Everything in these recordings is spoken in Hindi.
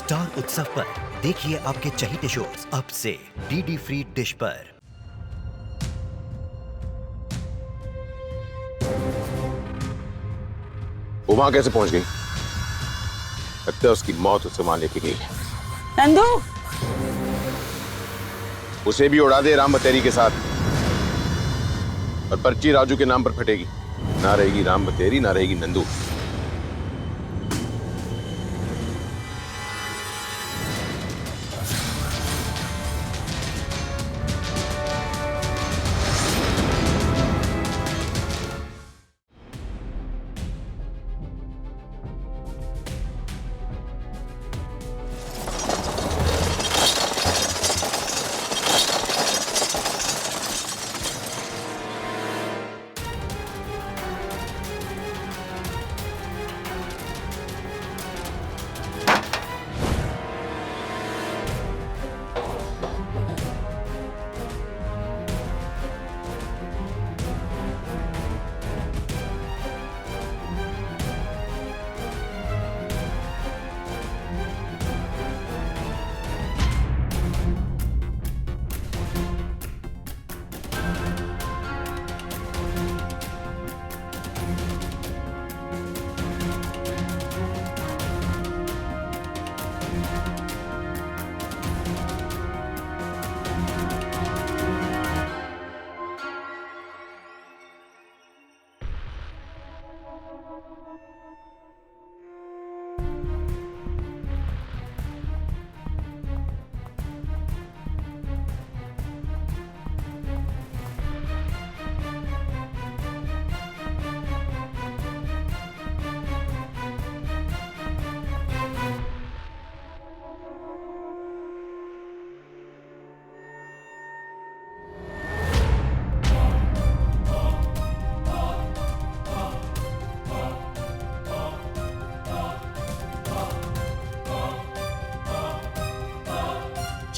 स्टार उत्सव पर देखिए आपके चहीते शोज अब से डीडी फ्री डिश पर। वो वहां कैसे पहुंच गई? लगता है उसकी मौत उससे वहां लेके गई है। नंदू, उसे भी उड़ा दे राम बतेरी के साथ, और पर्ची राजू के नाम पर फटेगी। ना रहेगी राम बतेरी, ना रहेगी नंदू।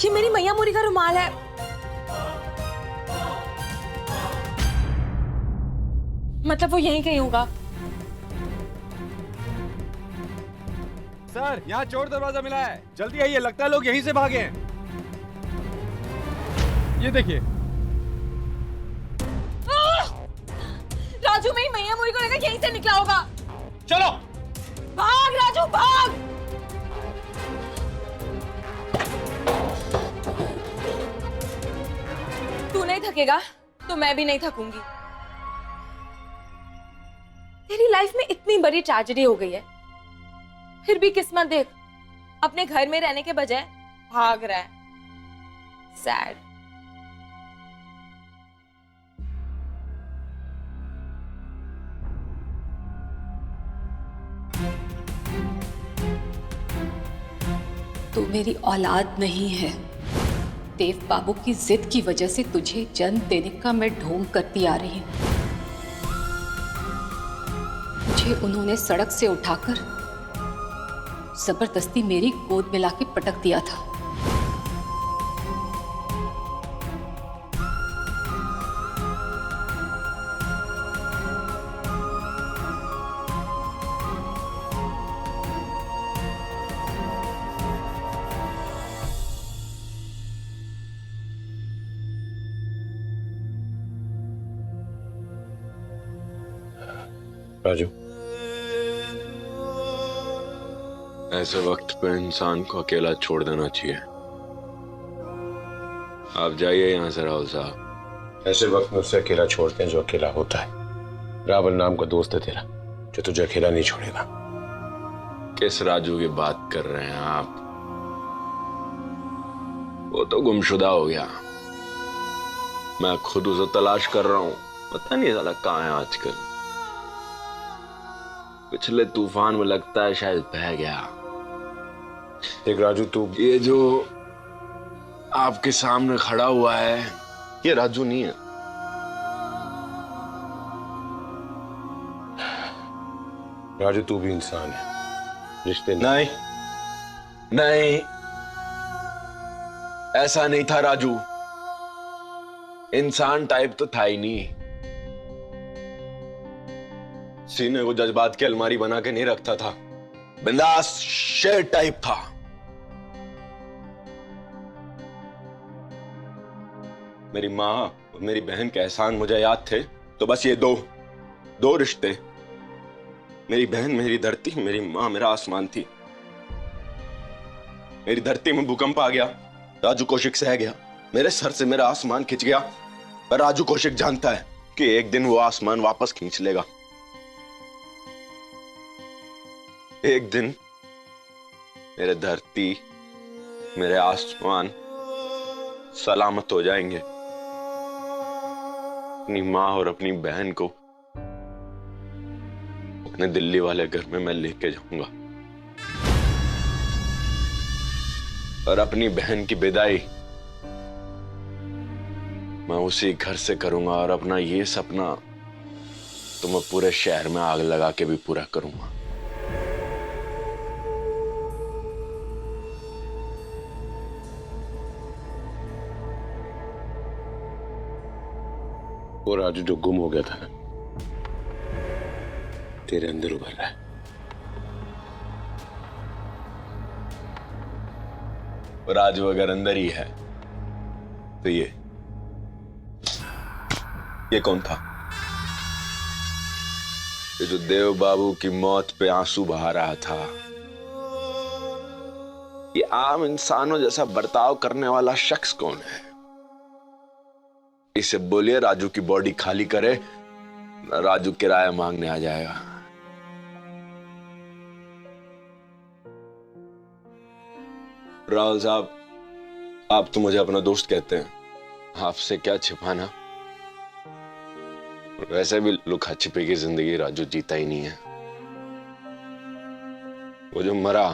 ये मेरी मैया मोरी का रुमाल है। मतलब वो यहीं कहीं होगा। सर, यहाँ चोर दरवाजा मिला है, जल्दी आइए, लगता है लोग यहीं से भागे हैं। ये देखिए। राजू मेरी मैया मोरी को लेकर यहीं से निकला होगा। चलो भाग राजू भाग। तू नहीं थकेगा तो मैं भी नहीं थकूंगी। तेरी लाइफ में इतनी बड़ी ट्रेजेडी हो गई है, फिर भी किस्मत देख, अपने घर में रहने के बजाय भाग रहा है। सैड। तू मेरी औलाद नहीं है। देव बाबू की जिद की वजह से तुझे जन्म देने का मैं ढोंग करती आ रही हूँ। मुझे उन्होंने सड़क से उठाकर जबरदस्ती मेरी गोद में लाके पटक दिया था। राजू, ऐसे वक्त पे इंसान को अकेला छोड़ देना चाहिए। आप जाइए यहाँ से राहुल साहब। ऐसे वक्त में उसे अकेला छोड़ते हैं जो अकेला होता है। रावल नाम का दोस्त है तेरा, जो तुझे अकेला नहीं छोड़ेगा। किस राजू की बात कर रहे हैं आप? वो तो गुमशुदा हो गया। मैं खुद उसे तलाश कर रहा हूँ, पता नहीं साला कहाँ है आजकल। पिछले तूफान में लगता है शायद बह गया। देख राजू, तू ये जो आपके सामने खड़ा हुआ है, ये राजू नहीं है। राजू, तू भी इंसान है, रिश्ते नहीं नहीं, ऐसा नहीं था राजू। इंसान टाइप तो था ही नहीं। सीने को जज्बात की अलमारी बना के नहीं रखता था, बिंदास शेर टाइप था। मेरी माँ और मेरी बहन के एहसान मुझे याद थे तो बस ये दो रिश्ते, मेरी बहन मेरी धरती, मेरी माँ मेरा आसमान थी। मेरी धरती में भूकंप आ गया, राजू कौशिक सह गया, मेरे सर से मेरा आसमान खिंच गया। पर राजू कौशिक जानता है कि एक दिन वो आसमान वापस खींच लेगा। एक दिन मेरे धरती, मेरे आसमान सलामत हो जाएंगे। अपनी माँ और अपनी बहन को अपने दिल्ली वाले घर में मैं लेके जाऊंगा और अपनी बहन की विदाई मैं उसी घर से करूंगा और अपना ये सपना तो मैं पूरे शहर में आग लगा के भी पूरा करूंगा। वो राजू जो गुम हो गया था ना, तेरे अंदर उभर रहा है। राजू अगर अंदर ही है तो ये कौन था? ये जो देव बाबू की मौत पे आंसू बहा रहा था, ये आम इंसानों जैसा बर्ताव करने वाला शख्स कौन है? इसे बोलिए राजू की बॉडी खाली करे, राजू किराया मांगने आ जाएगा। राहुल साहब, आप तो मुझे अपना दोस्त कहते हैं, आपसे क्या छिपाना। वैसे भी लुका छिपी की जिंदगी राजू जीता ही नहीं है। वो जो मरा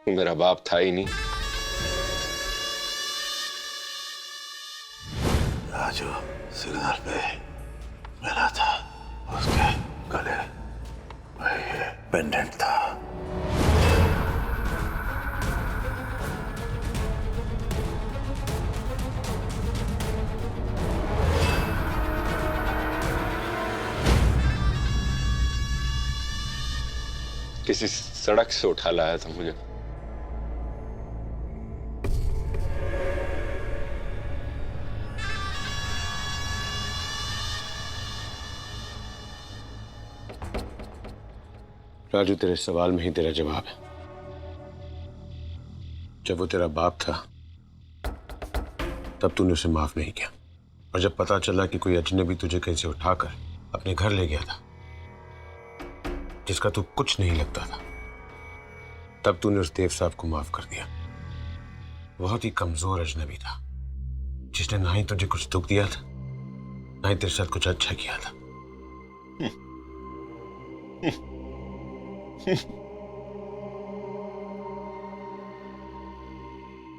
वो मेरा बाप था ही नहीं। राजू सिग्नल पे मिला था, उसके गले वही पेंडेंट था। किसी सड़क से उठा लाया था मुझे। राजू, तेरे सवाल में ही तेरा जवाब है। जब वो तेरा बाप था तब तूने उसे माफ नहीं किया, और जब पता चला कि कोई अजनबी तुझे कहीं से उठाकर अपने घर ले गया था जिसका तू कुछ नहीं लगता था, तब तूने उस देव साहब को माफ कर दिया। बहुत ही कमजोर अजनबी था जिसने ना ही तुझे कुछ दुख दिया था ना ही तेरे साथ कुछ अच्छा किया था।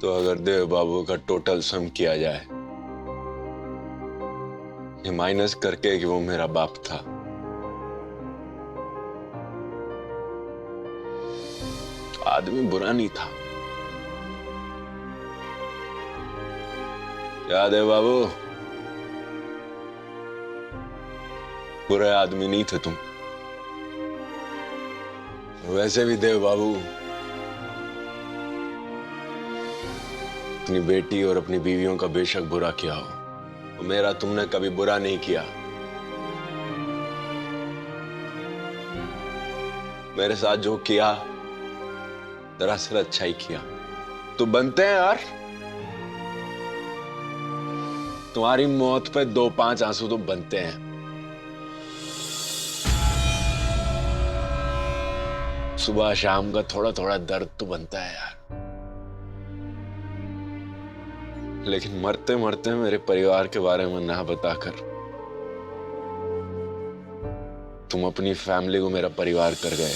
तो अगर देव बाबू का टोटल सम किया जाए, ये माइनस करके कि वो मेरा बाप था, आदमी बुरा नहीं था। क्या देव बाबू, बुरे आदमी नहीं थे तुम। वैसे भी देव बाबू, अपनी बेटी और अपनी बीवियों का बेशक बुरा किया हो, तो मेरा तुमने कभी बुरा नहीं किया। मेरे साथ जो किया दरअसल अच्छा ही किया। तो बनते हैं यार, तुम्हारी मौत पे 2-5 आंसू तो बनते हैं। सुबह शाम का थोड़ा थोड़ा दर्द तो बनता है यार। लेकिन मरते मरते मेरे परिवार के बारे में ना बताकर तुम अपनी फैमिली को मेरा परिवार कर गए।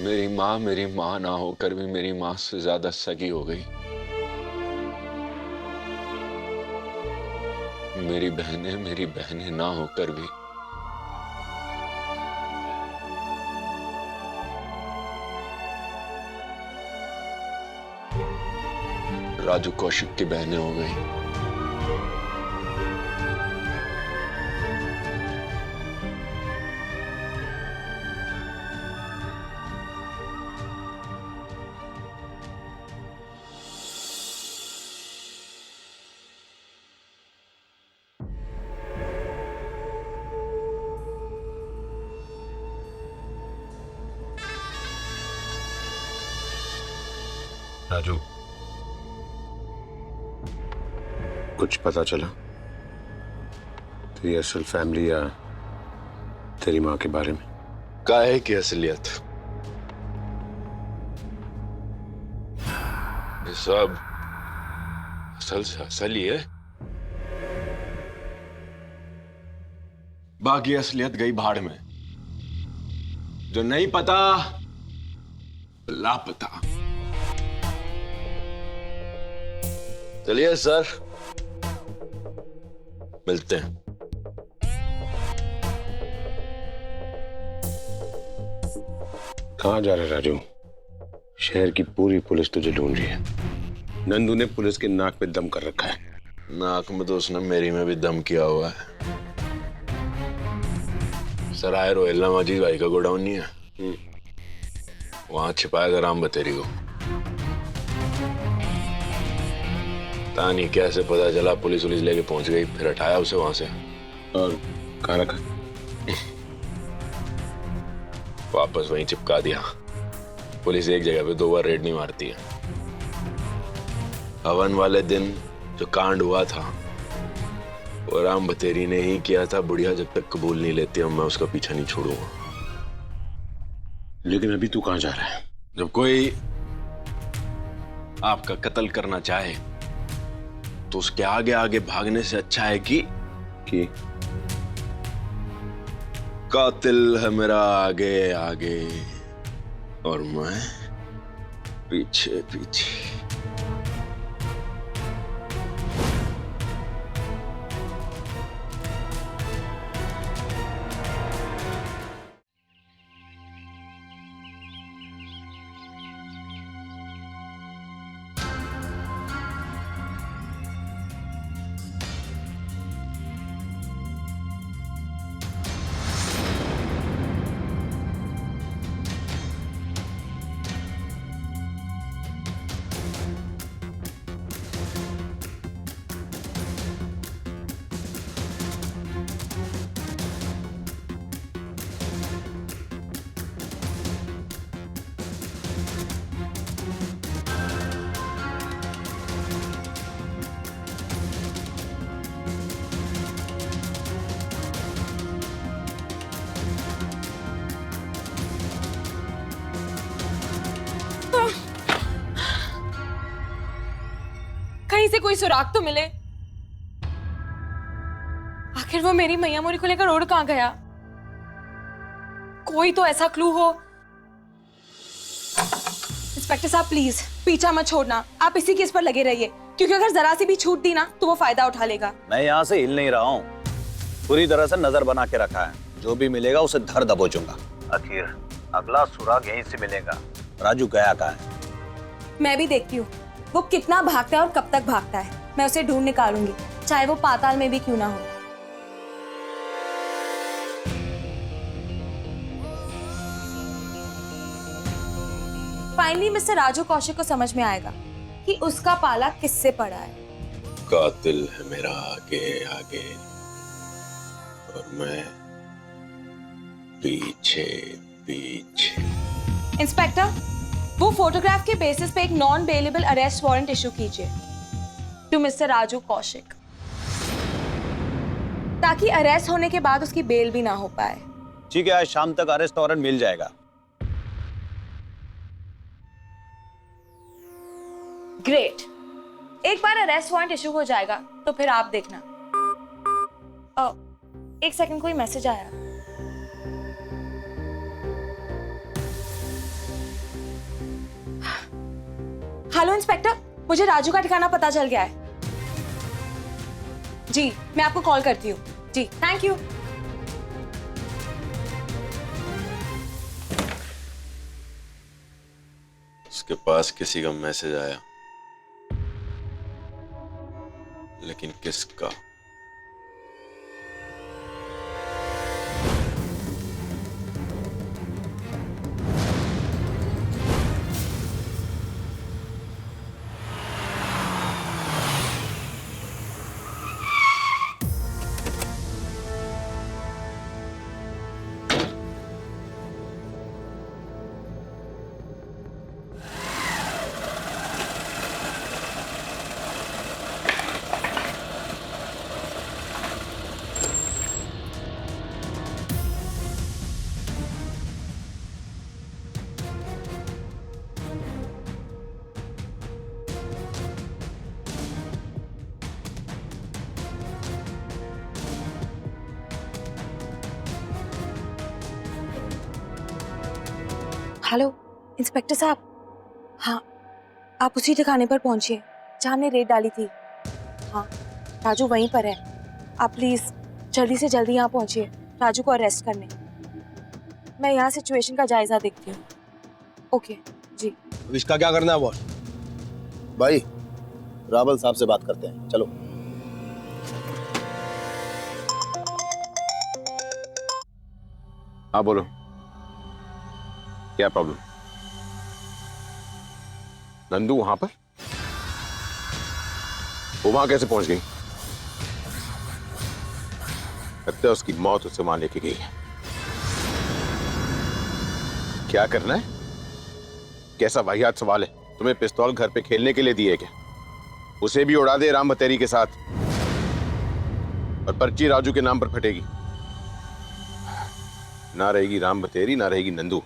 मेरी माँ ना होकर भी मेरी माँ से ज्यादा सगी हो गई। मेरी बहनें ना होकर भी राजू कौशिक की बहनें हो गई। राजू, कुछ पता चला तेरी असल फैमिली या तेरी माँ के बारे में? काहे की असलियत? ये सब असल से असल ही है। बाकी असलियत गई भाड़ में। जो नहीं पता लापता। चलिए सर, मिलते हैं। कहाँ जा रहे राजू? शहर की पूरी पुलिस तुझे ढूंढ रही है। नंदू ने पुलिस के नाक पे दम कर रखा है। नाक में तो उसने मेरी में भी दम किया हुआ है। सराय रोहिला माजी भाई का गोडाउन नहीं है, वहां छिपाएगा राम बतेरी को। पता नहीं कैसे पता चला, पुलिस लेके पहुंच गई, फिर हटाया उसे वहां से। और कहाँ रखा? वापस वहीं चिपका दिया। पुलिस एक जगह पे 2 बार रेड नहीं मारती है। हवन वाले दिन जो कांड हुआ था वो राम बतेरी ने ही किया था। बुढ़िया जब तक कबूल नहीं लेती अब मैं उसका पीछा नहीं छोड़ूंगा। लेकिन अभी तू कहाँ जा रहा है? जब कोई आपका कत्ल करना चाहे तो उसके आगे आगे भागने से अच्छा है कि कातिल है मेरा आगे आगे और मैं पीछे पीछे। कहीं से कोई सुराग तो मिले। आखिर वो मेरी मैया मोरी को लेकर उड़ कहां गया? कोई तो ऐसा क्लू हो। इंस्पेक्टर साहब प्लीज पीछा मत छोड़ना। आप इसी केस पर लगे रहिए, क्योंकि अगर जरा सी भी छूट दी ना तो वो फायदा उठा लेगा। मैं यहाँ से हिल नहीं रहा हूँ, पूरी तरह से नजर बना के रखा है। जो भी मिलेगा उसे धर दबोचूंगा। आखिर अगला सुराग यहीं से मिलेगा। राजू गया कहाँ है? मैं भी देखती हूँ वो कितना भागता है और कब तक भागता है। मैं उसे ढूंढ निकालूंगी, चाहे वो पाताल में भी क्यों ना हो। फाइनली मिस्टर राजू कौशिक को समझ में आएगा कि उसका पाला किससे पड़ा है। कातिल है मेरा आगे आगे और मैं पीछे पीछे। इंस्पेक्टर, वो फोटोग्राफ के बेसिस पे एक non bailable arrest warrant issue कीजिए टू मिस्टर राजू कौशिक, ताकि अरेस्ट होने के बाद उसकी बेल भी ना हो पाए। ठीक है, आज शाम तक अरेस्ट वारंट मिल जाएगा। ग्रेट। एक बार अरेस्ट वारंट इशू हो जाएगा तो फिर आप देखना। एक सेकंड, कोई मैसेज आया। हेलो इंस्पेक्टर, मुझे राजू का ठिकाना पता चल गया है। जी मैं आपको कॉल करती हूँ। जी थैंक यू। उसके पास किसी का मैसेज आया, लेकिन किसका? हेलो इंस्पेक्टर साहब। हाँ, आप उसी ठिकाने पर पहुंचिए जहाँ हमने रेड डाली थी। हाँ, राजू वहीं पर है। आप प्लीज जल्दी से जल्दी यहाँ पहुंचिए राजू को अरेस्ट करने। मैं यहाँ सिचुएशन का जायजा देखती हूँ। ओके जी। इसका क्या करना है बॉस? भाई रावल साहब से बात करते हैं, चलो। हाँ बोलो, क्या प्रॉब्लम? नंदू वहां पर? वो वहां कैसे पहुंच गई? लगता है उसकी मौत उससे वहां लेके गई है। क्या करना है? कैसा वाहियात सवाल है। तुम्हें पिस्तौल घर पे खेलने के लिए दिए क्या? उसे भी उड़ा दे राम बतेरी के साथ, और पर्ची राजू के नाम पर फटेगी। ना रहेगी राम बतेरी, ना रहेगी नंदू।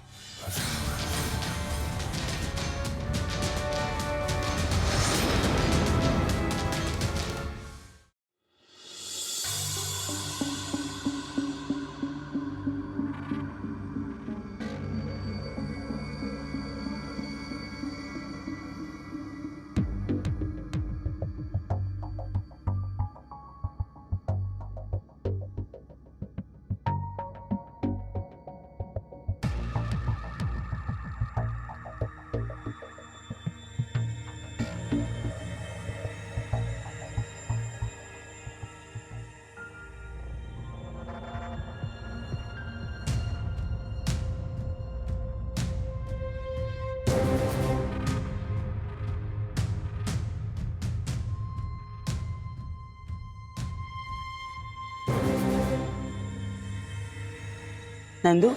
नंदू,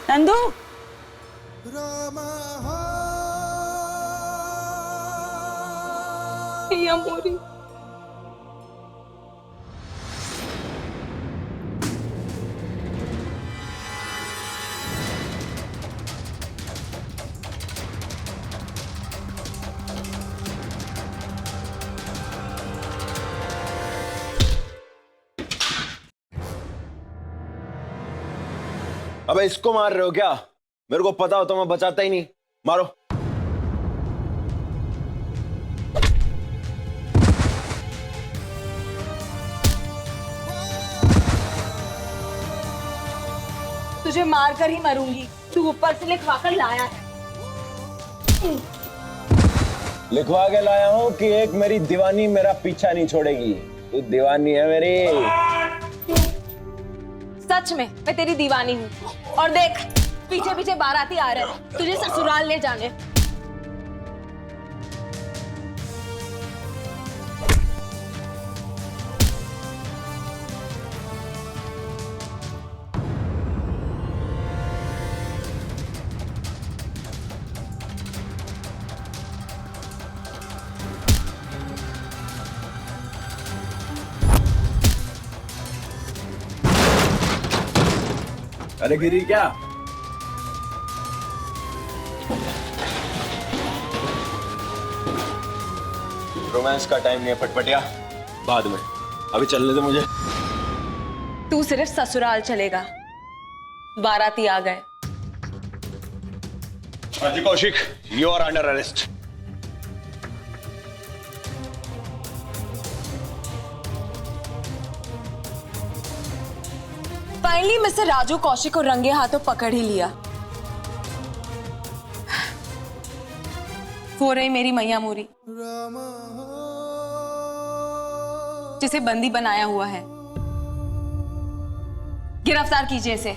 नंदू, मैया मोरी। अबे इसको मार रहे हो क्या? मेरे को पता हो तो मैं बचाता ही नहीं। मारो। तुझे मारकर ही मरूंगी। तू ऊपर से लिखवा कर लाया है। लिखवा के लाया हूँ कि एक मेरी दीवानी मेरा पीछा नहीं छोड़ेगी। तू दीवानी है मेरी। सच में मैं तेरी दीवानी हूँ। और देख, पीछे पीछे बाराती आ रहे हैं तुझे ससुराल ले जाने। अरे गिरी क्या? रोमांस का टाइम नहीं है फटफटिया, बाद में। अभी चलने दे मुझे। तू सिर्फ ससुराल चलेगा। बाराती आ गए। Raju Kaushik, you are under arrest. Finally mister Raju Kaushik को रंगे हाथों पकड़ ही लिया। वो रही मेरी मैया मोरी, जिसे बंदी बनाया हुआ है। गिरफ्तार कीजिए इसे।